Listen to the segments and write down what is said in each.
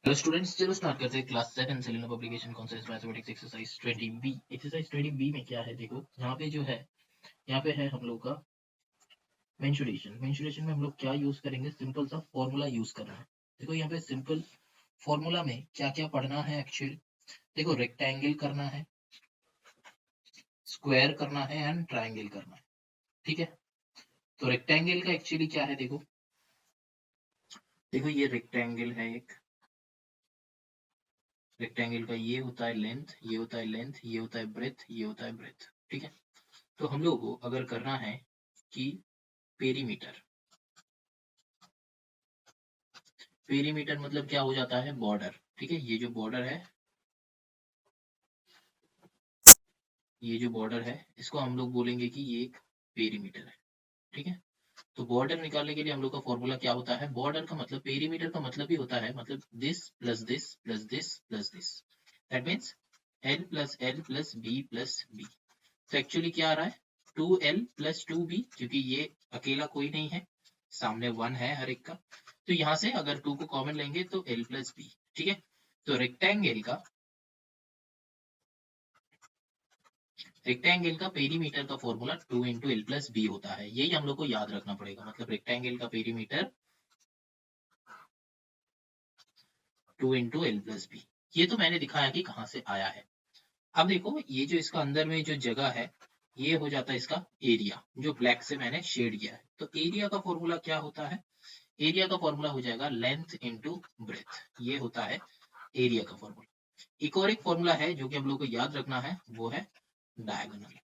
Hello students, चलो start करते हैं class 7 selenium publication concepts mathematics exercise 20B। Exercise 20B में क्या है, देखो यहाँ पे जो है, यहाँ पे है हम लोग का मेंसुरेशन। मेंसुरेशन में हम लोग क्या यूज करेंगे, सिंपल सा फॉर्मूला यूज करना है। देखो यहाँ पे सिंपल फॉर्मूला में क्या क्या पढ़ना है एक्चुअली, देखो रेक्टेंगल करना है, स्क्वायर करना है एंड ट्राइंगल करना है। ठीक है, तो रेक्टेंगल का एक्चुअली क्या है, देखो देखो ये रेक्टेंगल है एक, रेक्टेंगल का ये होता है लेंथ, ये होता है लेंथ, ये होता है ब्रेथ, ये होता है ब्रेथ। ठीक है, तो हम लोग को अगर करना है कि पेरीमीटर, पेरीमीटर मतलब क्या हो जाता है, बॉर्डर। ठीक है, ये जो बॉर्डर है, ये जो बॉर्डर है इसको हम लोग बोलेंगे कि ये एक पेरीमीटर है। ठीक है, तो बॉर्डर निकालने के लिए हम लोग का फॉर्मूला क्या होता है, बॉर्डर का मतलब पेरीमीटर का मतलब ही होता है, मतलब this plus this plus this plus this, that means L plus B. तो एक्चुअली क्या आ रहा है, 2L प्लस 2B, क्योंकि ये अकेला कोई नहीं है, सामने 1 है हर एक का, तो यहाँ से अगर 2 को कॉमन लेंगे तो L प्लस बी। ठीक है, तो रेक्टेंगल का पेरीमीटर का formula 2 into L plus B होता है, यही हम लोग को याद रखना पड़ेगा। मतलब रेक्टेंगल का perimeter 2 into L plus B, ये तो मैंने दिखाया कि कहाँ से आया है। अब देखो ये जो इसका अंदर में जो जगह है, ये हो जाता है इसका एरिया, जो ब्लैक से मैंने शेड किया है। तो एरिया का फॉर्मूला क्या होता है, एरिया का फॉर्मूला हो जाएगा लेंथ इंटू ब्रेथ, ये होता है एरिया का फॉर्मूला। एक और एक फॉर्मूला है जो कि हम लोग को याद रखना है, वो है डायगोनल।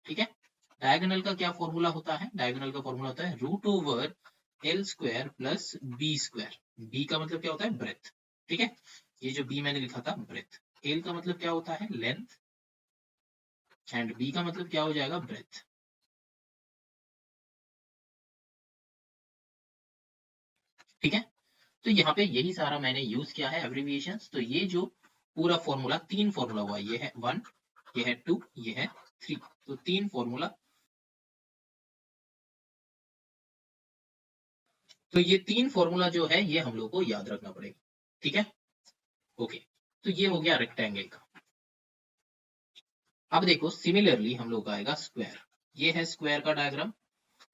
ठीक है, डायगोनल का क्या फॉर्मूला होता है, डायगोनल का फॉर्मूला होता है root over L square plus B square. B का मतलब क्या होता है, ब्रेथ। ठीक है, ये जो बी मैंने लिखा था ब्रेथ, एल का मतलब क्या होता है, लेंथ, एंड बी का मतलब क्या हो जाएगा, ब्रेथ। ठीक है, तो यहाँ पे यही सारा मैंने यूज किया है एब्रिविएशंस। तो ये जो पूरा फॉर्मूला, तीन फॉर्मूला हुआ, ये है 1, ये है 2, ये है 3, तो तीन फॉर्मूला। तो ये तीन फॉर्मूला जो है ये हम लोग को याद रखना पड़ेगा। ठीक है, ओके, तो ये हो गया रेक्टेंगल का। अब देखो सिमिलरली हम लोग का आएगा स्क्वायर, ये है स्क्वायर का डायग्राम।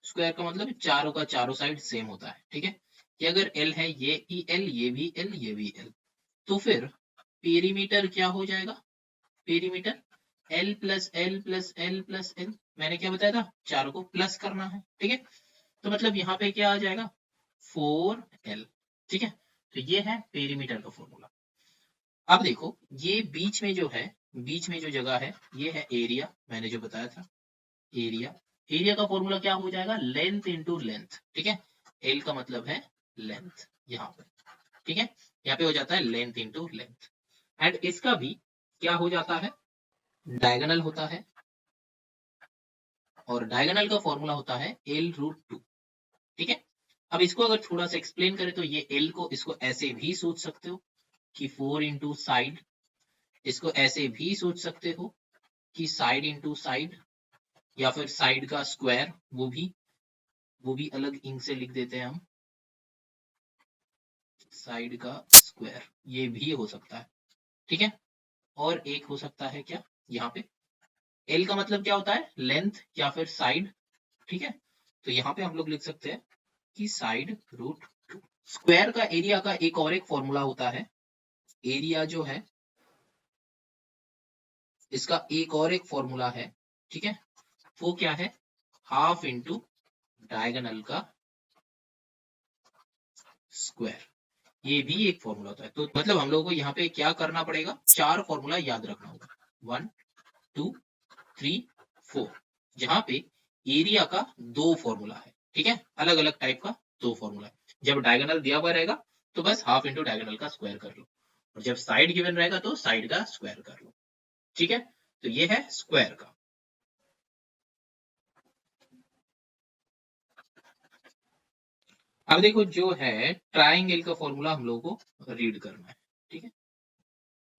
स्क्वायर का मतलब चारों का चारों साइड सेम होता है। ठीक है, ये अगर एल है, ये ही एल, ये भी एल, ये भी एल, तो फिर पेरीमीटर क्या हो जाएगा, perimeter L plus L plus L plus L. मैंने क्या बताया था, चारों को प्लस करना है। ठीक है, तो मतलब यहाँ पे क्या आ जाएगा, 4L। ठीक है, तो ये है पेरीमीटर का फॉर्मूला। अब देखो ये बीच में जो है, बीच में जो जगह है, ये है एरिया, मैंने जो बताया था एरिया। एरिया का फॉर्मूला क्या हो जाएगा, लेंथ इंटू लेंथ। ठीक है, एल का मतलब है लेंथ यहाँ पे। ठीक है, यहाँ पे हो जाता है लेंथ इंटू लेंथ, एंड इसका भी क्या हो जाता है, डायगोनल होता है, और डायगोनल का फॉर्मूला होता है एल रूट 2। ठीक है, अब इसको अगर थोड़ा सा एक्सप्लेन करें तो ये एल को, इसको ऐसे भी सोच सकते हो कि 4 इंटू साइड, इसको ऐसे भी सोच सकते हो कि साइड इंटू साइड, या फिर साइड का स्क्वायर, वो भी अलग इंक से लिख देते हैं हम, साइड का स्क्वायर, ये भी हो सकता है। ठीक है, और एक हो सकता है क्या, यहाँ पे एल का मतलब क्या होता है, लेंथ या फिर साइड। ठीक है, तो यहाँ पे हम लोग लिख सकते हैं कि साइड रूट 2। स्क्वायर का एरिया का एक और एक फॉर्मूला होता है, एरिया जो है इसका एक और एक फॉर्मूला है। ठीक है, वो क्या है, हाफ इंटू डायगोनल का स्क्वायर, ये भी एक फॉर्मूला होता है। तो मतलब हम लोगों को यहाँ पे क्या करना पड़ेगा, चार फॉर्मूला याद रखना होगा, 1 2 3 4, जहां पे एरिया का दो फॉर्मूला है। ठीक है, अलग अलग टाइप का दो फॉर्मूला है। जब डायगोनल दिया हुआ रहेगा तो बस हाफ इंटू डायगोनल का स्क्वायर कर लो, और जब साइड गिवन रहेगा तो साइड का स्क्वायर कर लो। ठीक है, तो ये है स्क्वायर का। अब देखो जो है ट्राइंगल का फॉर्मूला हम लोगों को रीड करना है। ठीक है,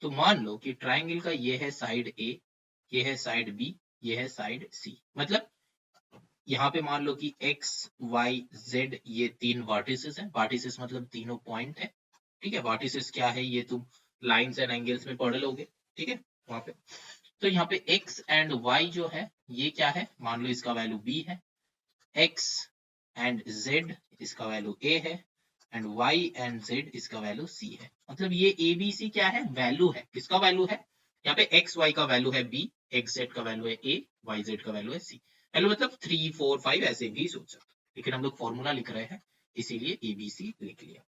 तो मान लो कि ट्राइंगल का ये है साइड ए, ये है साइड बी, ये है साइड सी। मतलब यहाँ पे मान लो कि एक्स वाई जेड ये तीन वर्टिसेस हैं, वर्टिसेस मतलब तीनों पॉइंट है। ठीक है, वर्टिसेस क्या है ये तुम लाइंस एंड एंगल्स में पढ़ लोगे, ठीक है वहां पे। तो यहाँ पे x एंड y जो है ये क्या है, मान लो इसका वैल्यू b है, x एंड z इसका वैल्यू a है, एंड y एंड z इसका वैल्यू c है। मतलब ये a b c क्या है, वैल्यू है, किसका वैल्यू है, यहाँ पे x y का वैल्यू है b, x z का वैल्यू है a, y z का वैल्यू है c। वैल्यू मतलब 3 4 5 ऐसे भी सोच सकते, लेकिन हम लोग फॉर्मूला लिख रहे हैं इसीलिए a b c लिख लिया।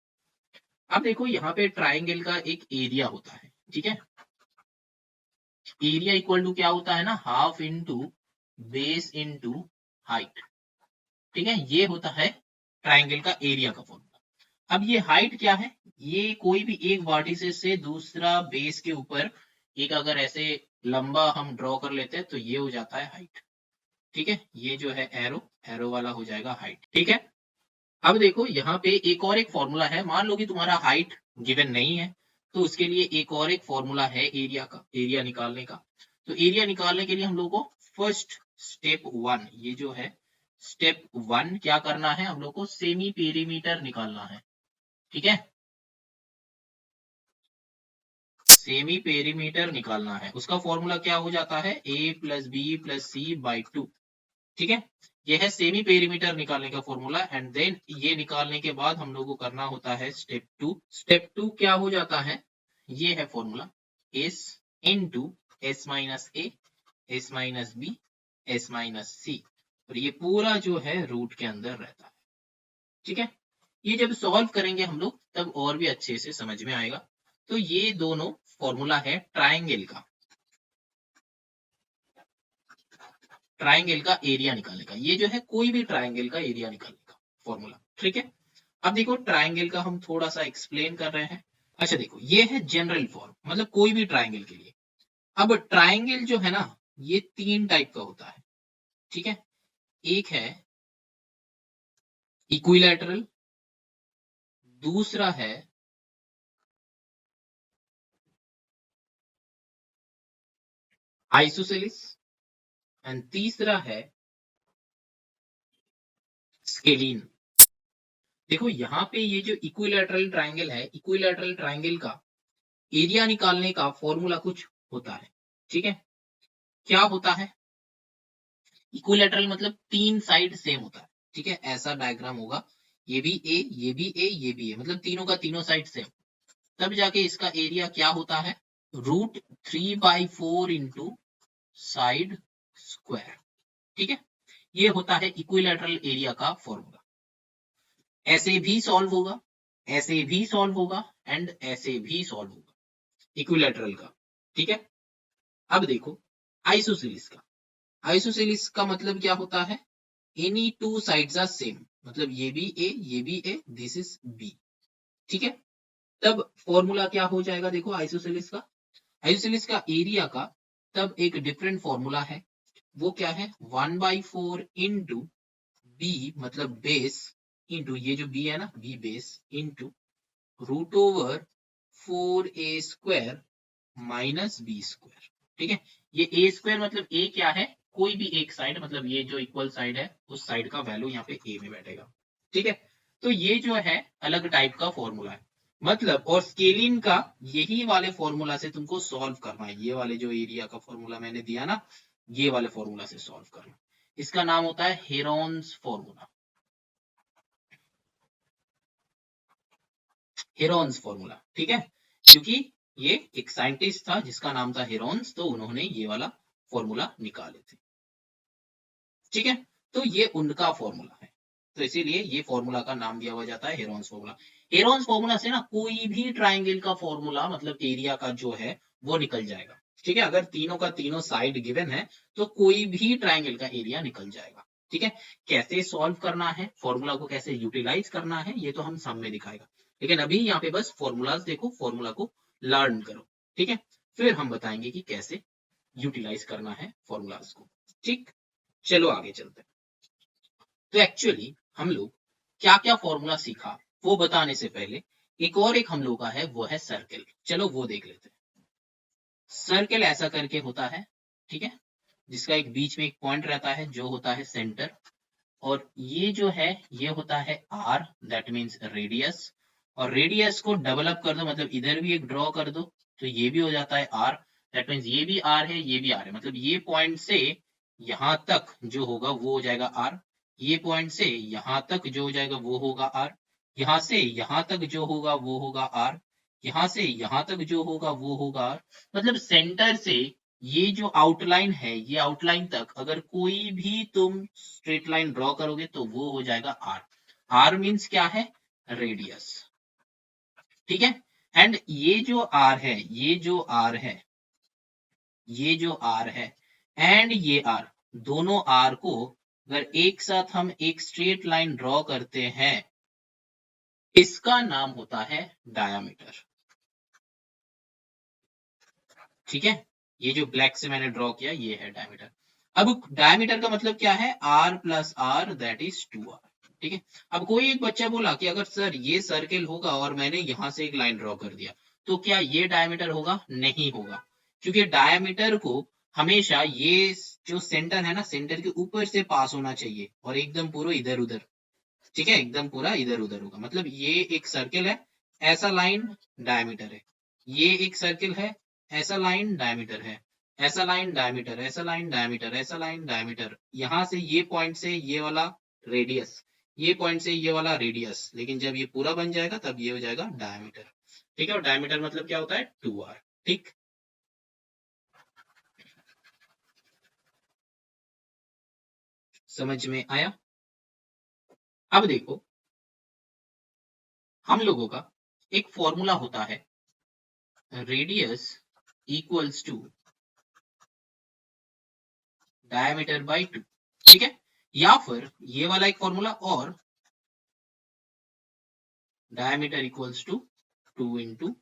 अब देखो यहाँ पे ट्राइंगल का एक एरिया होता है, ठीक है, एरिया इक्वल टू क्या होता है ना, half into base into height, ठीक है, ये होता है ट्राइंगल का एरिया का फॉर्मूला। अब ये हाइट क्या है, ये कोई भी एक वर्टिसेस से दूसरा बेस के ऊपर एक अगर ऐसे लंबा हम ड्रॉ कर लेते हैं तो ये हो जाता है हाइट, ठीक है, ये जो है एरो, एरो वाला हो जाएगा हाइट, ठीक है। अब देखो यहाँ पे एक और एक फॉर्मूला है, मान लो कि तुम्हारा हाइट गिवन नहीं है तो उसके लिए एक और एक फॉर्मूला है एरिया का, एरिया निकालने का। तो एरिया निकालने के लिए हम लोग को फर्स्ट स्टेप वन, ये जो है स्टेप वन क्या करना है, हम लोग को सेमी पेरीमीटर निकालना है, ठीक है, सेमी पेरीमीटर निकालना है। उसका फॉर्मूला क्या हो जाता है, a plus B plus C by two, ठीक है, ये है सेमी पेरीमीटर निकालने का फॉर्मूला। एंड देन ये निकालने के बाद हम लोग को करना होता है स्टेप टू। स्टेप टू क्या हो जाता है, ये है formula S into S minus A, S minus B, S minus C, और ये पूरा जो है रूट के अंदर रहता है, ठीक है। ये जब सॉल्व करेंगे हम लोग तब और भी अच्छे से समझ में आएगा। तो ये दोनों फॉर्मूला है ट्राइंगल का, ट्राइंगल का एरिया निकालने का, ये जो है कोई भी ट्राइंगल का एरिया निकालने का फॉर्मूला, ठीक है। अब देखो ट्राइंगल का हम थोड़ा सा एक्सप्लेन कर रहे हैं। अच्छा देखो ये है जनरल फॉर्म, मतलब कोई भी ट्राइंगल के लिए। अब ट्राइंगल जो है ना ये तीन टाइप का होता है, ठीक है, एक है इक्विलैटरल, दूसरा है आइसोसेलिस, एंड तीसरा है स्केलीन। देखो यहाँ पे ये जो इक्विलैटरल ट्राइंगल है, इक्विलैटरल ट्राइंगल का एरिया निकालने का फॉर्मूला कुछ होता है, ठीक है, क्या होता है, इक्विलैटरल मतलब तीन साइड सेम होता है, ठीक है, ऐसा डायग्राम होगा, ये भी ए, ये भी ए, ये भी ए, मतलब तीनों का तीनों साइड सेम, तब जाके इसका एरिया क्या होता है, रूट 3/4 इंटू साइड स्क्वायर, ठीक है, ये होता है इक्विलैटरल एरिया का फॉर्मूला। ऐसे भी सॉल्व होगा, ऐसे भी सॉल्व होगा, एंड ऐसे भी सॉल्व होगा इक्विलैटरल का, ठीक है। अब देखो आइसोसेलिस का, आइसोसेलिस का मतलब क्या होता है, any two sides are same, मतलब ये भी ए, ये भी ए, दिस इज बी, ठीक है। तब फॉर्मूला क्या हो जाएगा, देखो आइसोसेलिस का, आइसोसेलिस का एरिया का तब एक डिफरेंट फॉर्मूला है, वो क्या है, 1/4 इंटू बी मतलब बेस, इंटू ये जो बी है ना B base, into root over 4a² minus B square, ठीक है। ये ए स्क्वायर मतलब ए क्या है, कोई भी एक साइड, मतलब ये जो इक्वल साइड है उस साइड का वैल्यू यहाँ पे ए में बैठेगा, ठीक है। तो ये जो है अलग टाइप का फॉर्मूला है, मतलब और स्केलिंग का यही वाले फॉर्मूला से तुमको सॉल्व करना है, ये वाले जो एरिया का फॉर्मूला मैंने दिया ना, ये वाले फॉर्मूला से सॉल्व करना, इसका नाम होता है हेरोन्स फॉर्मूला, हेरोन्स फॉर्मूला, ठीक है, क्योंकि ये एक साइंटिस्ट था जिसका नाम था हेरोन्स, तो उन्होंने ये वाला फॉर्मूला निकाले थे, ठीक है। तो ये उनका फॉर्मूला है, तो इसीलिए ये फॉर्मूला का नाम दिया हुआ जाता है हेरोन्स फॉर्मूला। हेरोन्स फॉर्मूला से ना कोई भी ट्राइंगल का फॉर्मूला मतलब एरिया का जो है वो निकल जाएगा, ठीक है, अगर तीनों का तीनों साइड गिवन है तो कोई भी ट्राइंगल का एरिया निकल जाएगा, ठीक है। कैसे सॉल्व करना है, फॉर्मूला को कैसे यूटिलाइज करना है, ये तो हम सामने दिखाएगा, लेकिन अभी यहाँ पे बस फॉर्मूलाज देखो, फॉर्मूला को लर्न करो, ठीक है, फिर हम बताएंगे कि कैसे यूटिलाइज करना है फॉर्मूलाज को, ठीक। चलो आगे चलते हैं। तो एक्चुअली हम लोग क्या क्या फॉर्मूला सीखा वो बताने से पहले एक और एक हम लोग का है, वो है सर्कल, चलो वो देख लेते हैं। सर्कल ऐसा करके होता है, ठीक है, जिसका एक बीच में एक पॉइंट रहता है जो होता है सेंटर, और ये जो है ये होता है आर, दैट मीन्स रेडियस, और रेडियस को डबल अप कर दो, मतलब इधर भी एक ड्रॉ कर दो, तो ये भी हो जाता है आर। दैट मीन्स ये भी आर है, ये भी आर है, मतलब ये पॉइंट से यहां तक जो होगा वो हो जाएगा आर, ये पॉइंट से यहां तक जो हो जाएगा वो होगा आर, यहां से यहां तक जो होगा वो होगा आर, यहां से यहां तक जो होगा वो होगा आर। मतलब सेंटर से ये जो आउटलाइन है, ये आउटलाइन तक अगर कोई भी तुम स्ट्रेट लाइन ड्रॉ करोगे तो वो हो जाएगा आर। आर मीन्स क्या है? रेडियस। ठीक है। एंड ये जो आर है, ये जो आर है, ये जो आर है एंड ये आर, दोनों आर को अगर एक साथ हम एक स्ट्रेट लाइन ड्रॉ करते हैं, इसका नाम होता है डायामीटर। ठीक है, ये जो ब्लैक से मैंने ड्रॉ किया ये है डायमीटर। अब डायमीटर का मतलब क्या है? R plus R that is 2r। ठीक है। अब कोई एक बच्चा बोला कि अगर सर ये सर्किल होगा और मैंने यहां से एक लाइन ड्रॉ कर दिया, तो क्या ये डायमीटर होगा? नहीं होगा, क्योंकि डायमीटर को हमेशा ये जो सेंटर है ना, सेंटर के ऊपर से पास होना चाहिए और एकदम पूरा इधर उधर। ठीक है, एकदम पूरा इधर उधर होगा। मतलब ये एक सर्किल है, ऐसा लाइन डायमीटर है, ये एक सर्किल है, ऐसा लाइन डायमीटर है, ऐसा लाइन डायमीटर, ऐसा लाइन डायमीटर, ऐसा लाइन डायमीटर, यहां से ये पॉइंट से ये वाला रेडियस, ये पॉइंट से ये वाला रेडियस, लेकिन जब ये पूरा बन जाएगा तब ये हो जाएगा डायमीटर। ठीक है, और डायमीटर मतलब क्या होता है? 2r। ठीक, समझ में आया? अब देखो, हम लोगों का एक फॉर्मूला होता है, radius equals to diameter by 2। ठीक है, या फिर ये वाला एक फॉर्मूला, और diameter equals to 2 into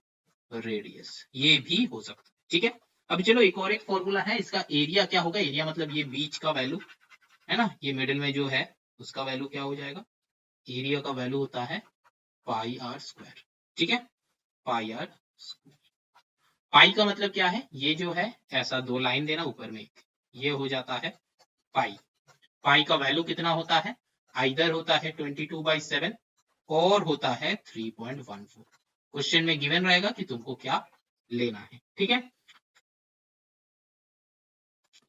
radius, ये भी हो सकता है। ठीक है, अब चलो एक और एक फॉर्मूला है, इसका एरिया क्या होगा? एरिया मतलब ये बीच का वैल्यू है ना, ये मिडिल में जो है उसका वैल्यू क्या हो जाएगा? एरिया का वैल्यू होता है पाई आर स्क्वायर। ठीक है, पाई आर स्क्वायर। पाई का मतलब क्या है? ये जो है ऐसा दो लाइन देना ऊपर में एक, ये हो जाता है पाई। पाई का वैल्यू कितना होता है? आइदर होता है 22/7 और होता है 3.14। क्वेश्चन में गिवन रहेगा कि तुमको क्या लेना है। ठीक है,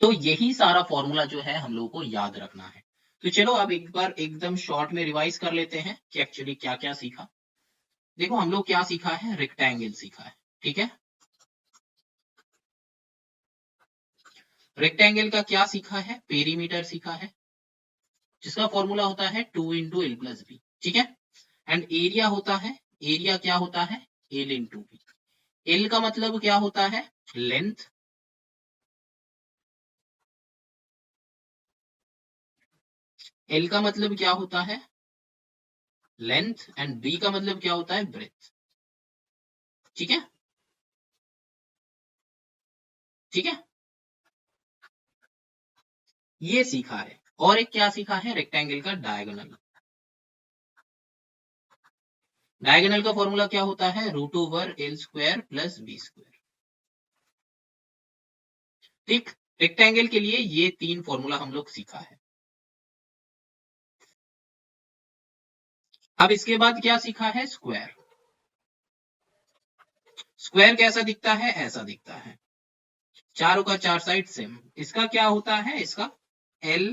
तो यही सारा फॉर्मूला जो है हम लोगों को याद रखना है। तो चलो अब एक बार एकदम शॉर्ट में रिवाइज कर लेते हैं कि एक्चुअली क्या क्या सीखा। देखो हम लोग क्या सीखा है? रेक्टेंगल सीखा है। ठीक है, रेक्टेंगल का क्या सीखा है? पेरीमीटर सीखा है, जिसका फॉर्मूला होता है 2 × l + b। ठीक है, एंड एरिया होता है, एरिया क्या होता है? l × b। एल का मतलब क्या होता है? लेंथ। एल का मतलब क्या होता है? लेंथ। एंड बी का मतलब क्या होता है? ब्रेथ। ठीक है, ठीक है, ये सीखा है। और एक क्या सीखा है? रेक्टेंगल का डायगोनल। डायगोनल का फॉर्मूला क्या होता है? √/l² + b²। ठीक, रेक्टेंगल के लिए ये तीन फॉर्मूला हम लोग सीखा है। अब इसके बाद क्या सीखा है? स्क्वायर। स्क्वायर कैसा दिखता है? ऐसा दिखता है, चारों का चार साइड सेम। इसका क्या होता है? इसका एल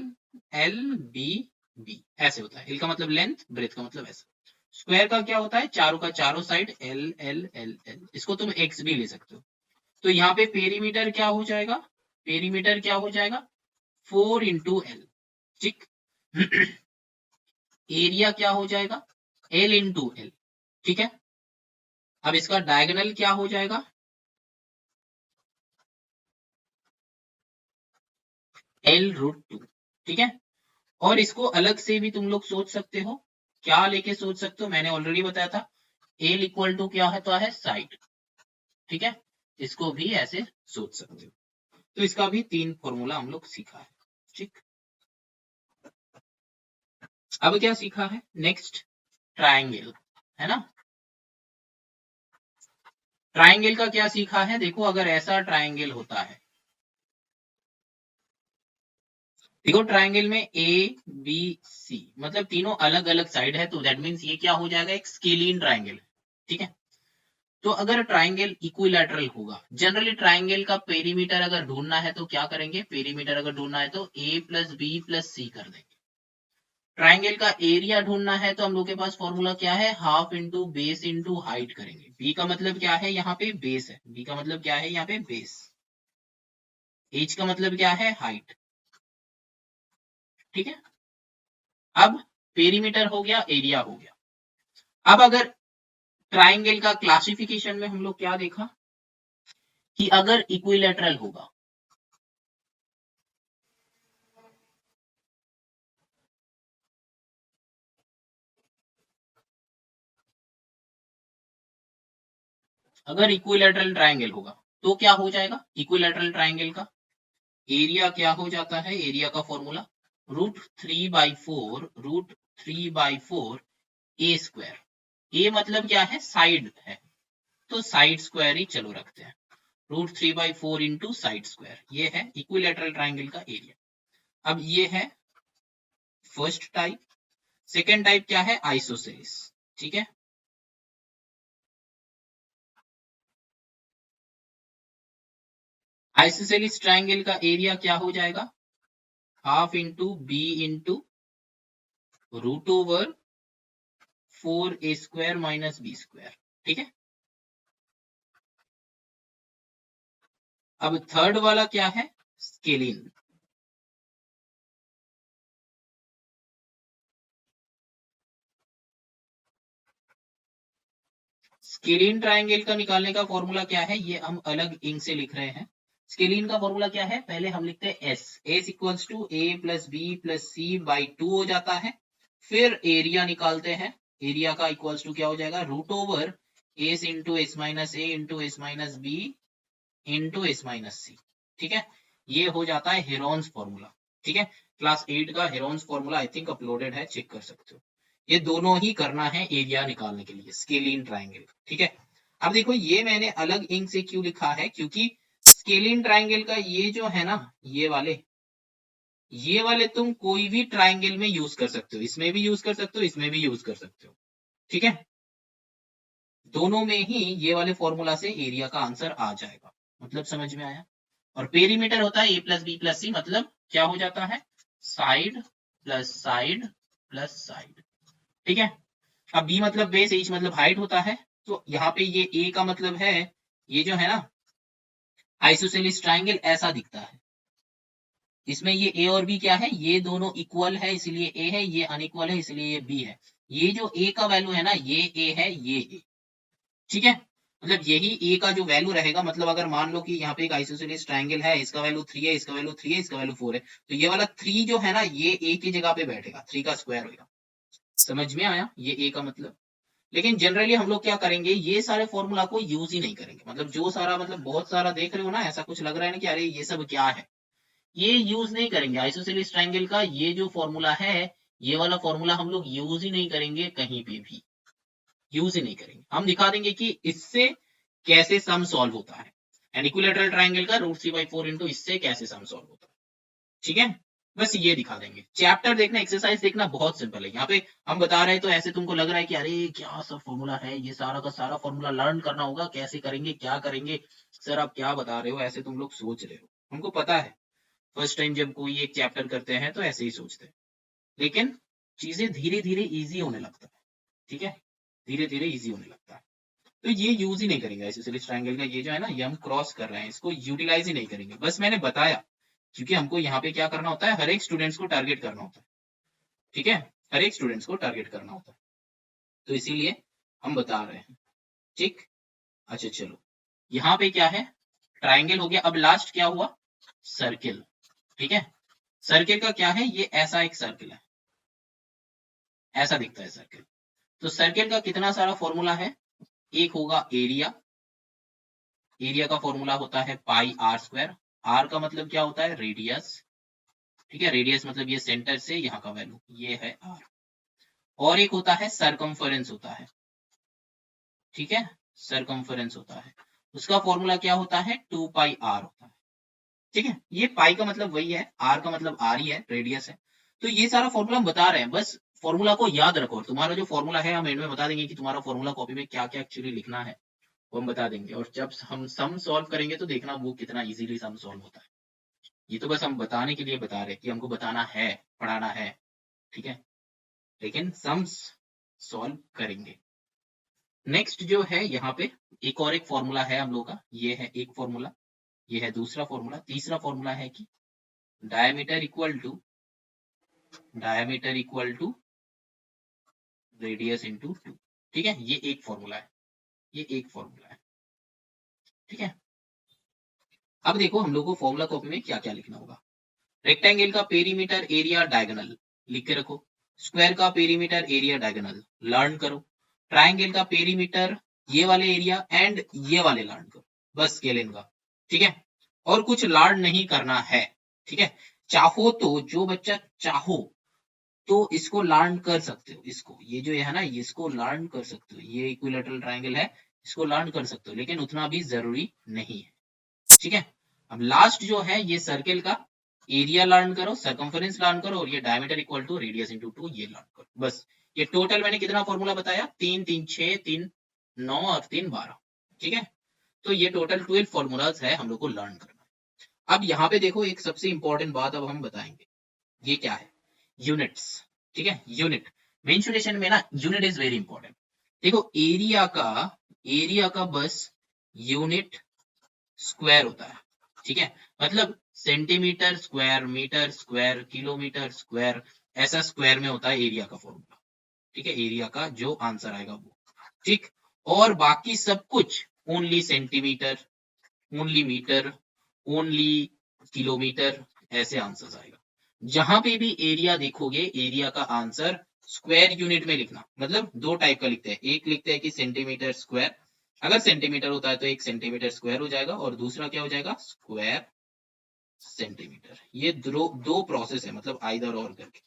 एल बी बी ऐसे होता है। एल का मतलब लेंथ, ब्रेथ का मतलब ऐसा। स्क्वायर का क्या होता है? चारों का चारों side L L L L. इसको तुम एक्स भी ले सकते हो। तो यहाँ पे पेरीमीटर क्या हो जाएगा? पेरीमीटर क्या हो जाएगा? 4 × l। ठीक, एरिया क्या हो जाएगा? l × l। ठीक है, अब इसका डायगोनल क्या हो जाएगा? l√2। ठीक है, और इसको अलग से भी तुम लोग सोच सकते हो। क्या लेके सोच सकते हो? मैंने ऑलरेडी बताया था, एल इक्वल टू क्या होता है? साइड। ठीक है, इसको भी ऐसे सोच सकते हो। तो इसका भी तीन फॉर्मूला हम लोग सीखा है। ठीक, अब क्या सीखा है? नेक्स्ट ट्राइंगल, है ना। ट्राइंगल का क्या सीखा है? देखो अगर ऐसा ट्राइंगल होता है, देखो ट्राइंगल में ए बी सी मतलब तीनों अलग अलग साइड है, तो दैट मीन्स ये क्या हो जाएगा? एक स्केलीन ट्राइंगल। ठीक है। तो अगर ट्राइंगल इक्विलैटरल होगा, जनरली ट्राइंगल का पेरीमीटर अगर ढूंढना है तो क्या करेंगे, पेरीमीटर अगर ढूंढना है तो a प्लस बी प्लस सी कर देंगे। ट्राइंगल का एरिया ढूंढना है तो हम लोग के पास फॉर्मूला क्या है, half into base into height करेंगे। बी का मतलब क्या है, यहाँ पे बेस है, बी का मतलब क्या है यहाँ पे बेस, एच का मतलब क्या है हाइट। ठीक है, अब पेरीमीटर हो गया, एरिया हो गया। अब अगर ट्राइंगल का क्लासिफिकेशन में हम लोग क्या देखा कि अगर इक्विलैटरल होगा, अगर इक्विलैटरल ट्राइंगल होगा तो क्या हो जाएगा, इक्विलैटरल ट्राइंगल का एरिया क्या हो जाता है, एरिया का फॉर्मूला √3/4 ए स्क्वायर। ए मतलब क्या है, साइड है, तो साइड स्क्वायर ही चलो रखते हैं, √3/4 इंटू साइड स्क्वायर, ये है इक्विलैटरल ट्राइंगल का एरिया। अब ये है फर्स्ट टाइप। सेकेंड टाइप क्या है, आइसोसेलिस। ठीक है, आइसोसेलिस ट्राइंगल का एरिया क्या हो जाएगा, half into B into √4 a² minus b²। ठीक है, अब थर्ड वाला क्या है, स्केलिन। स्केलिन ट्राइंगल का निकालने का फॉर्मूला क्या है, ये हम अलग इंक से लिख रहे हैं। स्केलिन का फॉर्मूला क्या है, पहले हम लिखते हैं S, S equals to A plus B plus C by 2 हो जाता है। फिर एरिया निकालते हैं, एरिया का इक्वल्स टू क्या हो जाएगा, √ओवर S into S minus A into S minus B into S minus C. ठीक है, ये हो जाता है हेरोन्स फॉर्मूला। ठीक है, क्लास 8 का Heron's formula I think uploaded है, चेक कर सकते हो। ये दोनों ही करना है एरिया निकालने के लिए स्केलिन ट्राइंगल। ठीक है, अब देखो ये मैंने अलग इंक से क्यों लिखा है, क्योंकि स्केलिन ट्राइंगल का ये जो है ना, ये वाले तुम कोई भी ट्राइंगल में यूज कर सकते हो, इसमें भी यूज कर सकते हो, इसमें भी यूज कर सकते हो। ठीक है, दोनों में ही ये वाले फॉर्मूला से एरिया का आंसर आ जाएगा। मतलब समझ में आया। और पेरीमीटर होता है ए प्लस बी प्लस सी, मतलब क्या हो जाता है, side plus side plus side. ठीक है, अब बी मतलब बेस, एच मतलब हाइट होता है, तो यहाँ पे ये ए का मतलब है, ये जो है ना आइसोसेलिस ट्राइंगल ऐसा दिखता है। इसमें ये ए और बी क्या है, ये दोनों इक्वल है इसलिए ए है, ये अनइक्वल है इसलिए ये बी है। ये जो ए का वैल्यू है ना, ये ए है, ये ए। ठीक है, मतलब यही ए का जो वैल्यू रहेगा, मतलब अगर मान लो कि यहाँ पे एक आइसोसेलेस ट्राइंगल है, इसका वैल्यू 3 है, इसका वैल्यू 3 है, इसका वैल्यू 4 है, तो ये वाला 3 जो है ना, ये ए की जगह पे बैठेगा, 3 का स्क्वायर होगा। समझ में आया, ये ए का मतलब। लेकिन जनरली हम लोग क्या करेंगे, ये सारे फॉर्मूला को यूज ही नहीं करेंगे, मतलब जो सारा, मतलब बहुत सारा देख रहे हो ना, ऐसा कुछ लग रहा है ना कि अरे ये सब क्या है, ये यूज नहीं करेंगे। आइसोसेलेस ट्राइंगल का ये जो फॉर्मूला है, ये वाला फॉर्मूला हम लोग यूज ही नहीं करेंगे, कहीं पे भी यूज ही नहीं करेंगे। हम दिखा देंगे कि इससे कैसे सम सॉल्व होता है, एंड इक्विलैटरल ट्राइंगल का √3/4 इंटू इससे कैसे सम सॉल्व होता है। ठीक है, बस ये दिखा देंगे। चैप्टर देखना, एक्सरसाइज देखना बहुत सिंपल है। यहाँ पे हम बता रहे हैं तो ऐसे तुमको लग रहा है कि अरे क्या सब फॉर्मूला है, ये सारा का सारा फॉर्मूला लर्न करना होगा, कैसे करेंगे, क्या करेंगे, सर आप क्या बता रहे हो, ऐसे तुम लोग सोच रहे हो। हमको पता है, फर्स्ट टाइम जब कोई एक चैप्टर करते हैं तो ऐसे ही सोचते हैं, लेकिन चीजें धीरे धीरे इजी होने लगता है। ठीक है, धीरे धीरे इजी होने लगता है। तो ये यूज ही नहीं करेंगे आइसोसेलेस ट्रायंगल का, ये जो है ना, ये हम क्रॉस कर रहे हैं, इसको यूटिलाइज ही नहीं करेंगे। बस मैंने बताया, क्योंकि हमको यहाँ पे क्या करना होता है, हर एक स्टूडेंट्स को टारगेट करना होता है। ठीक है, हर एक स्टूडेंट्स को टारगेट करना होता है, तो इसीलिए हम बता रहे हैं। ठीक, अच्छा चलो, यहाँ पे क्या है, ट्राइंगल हो गया। अब लास्ट क्या हुआ, सर्किल। ठीक है, सर्किल का क्या है, ये ऐसा एक सर्किल है, ऐसा दिखता है सर्किल। तो सर्किल का कितना सारा फॉर्मूला है, एक होगा एरिया, एरिया का फॉर्मूला होता है πr²। आर का मतलब क्या होता है, रेडियस। ठीक है, रेडियस मतलब ये सेंटर से यहाँ का वैल्यू, ये है आर। और एक होता है सरकमफरेंस होता है। ठीक है, सरकमफरेंस होता है, उसका फॉर्मूला क्या होता है, 2πr होता है। ठीक है, ये पाई का मतलब वही है, आर का मतलब आर ही है, रेडियस है। तो ये सारा फॉर्मूला हम बता रहे हैं, बस फॉर्मूला को याद रखो, तुम्हारा जो फॉर्मूला है हम एंड में बता देंगे कि तुम्हारा फॉर्मूला कॉपी में क्या क्या एक्चुअली लिखना है, वो हम बता देंगे। और जब हम सम सॉल्व करेंगे तो देखना वो कितना इजीली सम सॉल्व होता है। ये तो बस हम बताने के लिए बता रहे कि हमको बताना है, पढ़ाना है, ठीक है, लेकिन सम्स सॉल्व करेंगे। नेक्स्ट जो है यहाँ पे एक फॉर्मूला है हम लोग का, ये है एक फॉर्मूला, ये है दूसरा फॉर्मूला। तीसरा फॉर्मूला है कि diameter equal to radius into 2, ठीक है, ये एक फॉर्मूला है, ये एक फॉर्मूला है, ठीक है। अब देखो हम लोग को फॉर्मूला कॉपी में क्या क्या लिखना होगा। रेक्टेंगल का पेरीमीटर एरिया डायगोनल लिख के रखो, स्क्वायर का पेरीमीटर एरिया डायगोनल लर्न करो, ट्राइंगल का पेरीमीटर ये वाले एरिया एंड ये वाले लर्न करो, बस स्केलिंग का, ठीक है। और कुछ लर्न नहीं करना है, ठीक है। चाहो तो जो बच्चा चाहो तो इसको लर्न कर सकते हो, इसको ये जो है ना इसको लर्न कर सकते हो, ये इक्विलैटरल ट्रायंगल है, इसको लर्न कर सकते हो, लेकिन उतना भी जरूरी नहीं है, ठीक है। अब लास्ट जो है ये सर्किल का एरिया लर्न करो, सरकमफेरेंस लर्न करो, और ये diameter equal to radius into 2 ये लर्न करो, बस। ये टोटल मैंने कितना फॉर्मूला बताया, 3 3 6 3 9 और 3 12, ठीक है। तो ये टोटल 12 फॉर्मूलाज है हम लोग को लर्न करना। अब यहाँ पे देखो एक सबसे इंपॉर्टेंट बात अब हम बताएंगे, ये क्या है, यूनिट्स, ठीक है। यूनिट मेंसुरेशन में ना यूनिट इज वेरी इंपॉर्टेंट। देखो एरिया का बस यूनिट स्क्वायर होता है, ठीक है। मतलब centimetre square, metre square, kilometre square, ऐसा स्क्वायर में होता है एरिया का फॉर्मूला, ठीक है, एरिया का जो आंसर आएगा वो, ठीक। और बाकी सब कुछ only centimetre, only metre, only kilometre, ऐसे आंसर आएगा। जहां पे भी एरिया देखोगे एरिया का आंसर स्क्वायर यूनिट में लिखना, मतलब दो टाइप का लिखते हैं, एक लिखते हैं कि सेंटीमीटर स्क्वायर, अगर सेंटीमीटर होता है तो एक सेंटीमीटर स्क्वायर हो जाएगा, और दूसरा क्या हो जाएगा, स्क्वायर सेंटीमीटर। ये दो प्रोसेस है, मतलब आइदर और करके,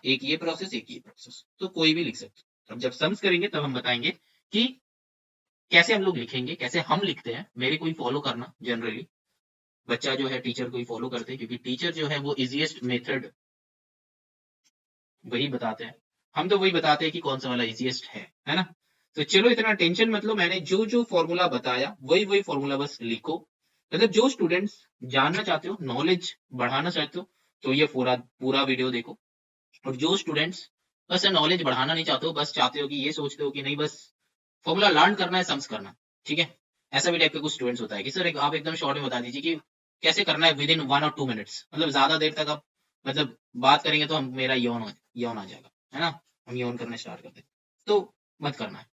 एक ये प्रोसेस एक ये प्रोसेस, तो कोई भी लिख सकते हो। अब जब सम्स करेंगे तब हम बताएंगे कि कैसे हम लोग लिखेंगे, कैसे हम लिखते हैं, मेरे को ही फॉलो करना। जनरली बच्चा जो है टीचर को ही फॉलो करते हैं, क्योंकि टीचर जो है वो इजीएस्ट मेथड वही बताते हैं, हम तो वही बताते हैं कि कौन सा वाला इजीएस्ट है ना। तो चलो इतना टेंशन मत लो, मैंने जो जो फॉर्मूला बताया वही फॉर्मूला बस लिखो। मतलब जो स्टूडेंट्स जानना चाहते हो, नॉलेज बढ़ाना चाहते हो, तो ये पूरा पूरा वीडियो देखो। और जो स्टूडेंट्स बस नॉलेज बढ़ाना नहीं चाहते हो, बस चाहते हो कि ये सोचते हो कि नहीं बस फॉर्मूला लर्न करना है, सम्स करना, ठीक है, ऐसा भी टाइप के कुछ स्टूडेंट्स होता है कि सर आप एकदम शॉर्ट में बता दीजिए कि कैसे करना है विद इन 1 और 2 मिनट्स, मतलब ज्यादा देर तक आप मतलब बात करेंगे तो हम मेरा यौन आ जाएगा, है ना, हम यौन करना स्टार्ट कर देंगे, तो मत करना है।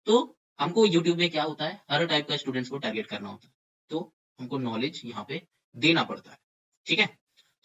तो हमको यूट्यूब में क्या होता है, हर टाइप का स्टूडेंट्स को टारगेट करना होता है, तो हमको नॉलेज यहाँ पे देना पड़ता है, ठीक है।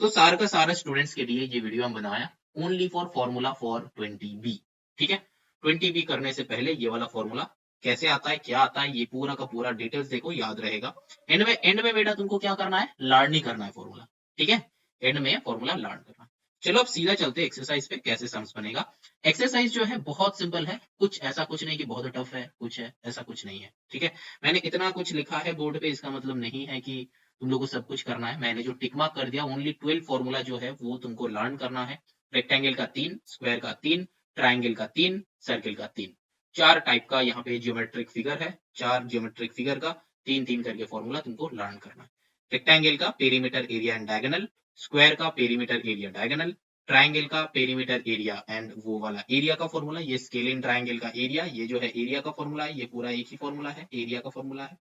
तो सारा का सारा स्टूडेंट्स के लिए ये वीडियो हम बनाया, only for formula for 20B, ठीक है। 20B करने से पहले ये वाला फॉर्मूला कैसे आता है, क्या आता है, ये पूरा का पूरा डिटेल्स देखो, याद रहेगा। एंड में बेटा तुमको क्या करना है, लर्न ही करना है फॉर्मूला, ठीक है, एंड में फॉर्मूला लर्न करना है। चलो अब सीधा चलते एक्सरसाइज पे, कैसे सम्स बनेगा। एक्सरसाइज जो है बहुत सिंपल है, कुछ ऐसा कुछ नहीं कि बहुत टफ है, कुछ है ऐसा कुछ नहीं है, ठीक है। मैंने इतना कुछ लिखा है बोर्ड पे, इसका मतलब नहीं है कि तुम लोग को सब कुछ करना है। मैंने जो टिक मार्क कर दिया, ओनली 12 फॉर्मूला जो है वो तुमको लर्न करना है। रेक्टेंगल का 3, स्क्वायर का 3, ट्राइंगल का 3, सर्किल का 3, 4 टाइप का यहाँ पे जियोमेट्रिक फिगर है, 4 जियोमेट्रिक फिगर का 3 3 करके फॉर्मूला तुमको लर्न करना है। रेक्टेंगल का perimeter area and diagonal, square का पेरीमीटर एरिया डायगोनल, ट्राइंगल का पेरीमीटर एरिया एंड वो वाला एरिया का फॉर्मूला, ये स्केलिन ट्राइंगल का एरिया, ये जो है एरिया का फॉर्मूला है, ये पूरा एक ही फॉर्मूला है, एरिया का फॉर्मूला है।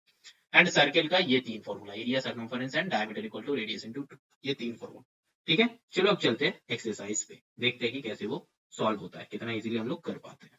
एंड सर्किल का ये 3 formula, area, circumference and diameter equal to radius into 2, ये 3 फॉर्मूला, ठीक है। चलो अब चलते हैं एक्सरसाइज पे, देखते हैं कि कैसे वो सॉल्व होता है, कितना इजीली हम लोग कर पाते हैं।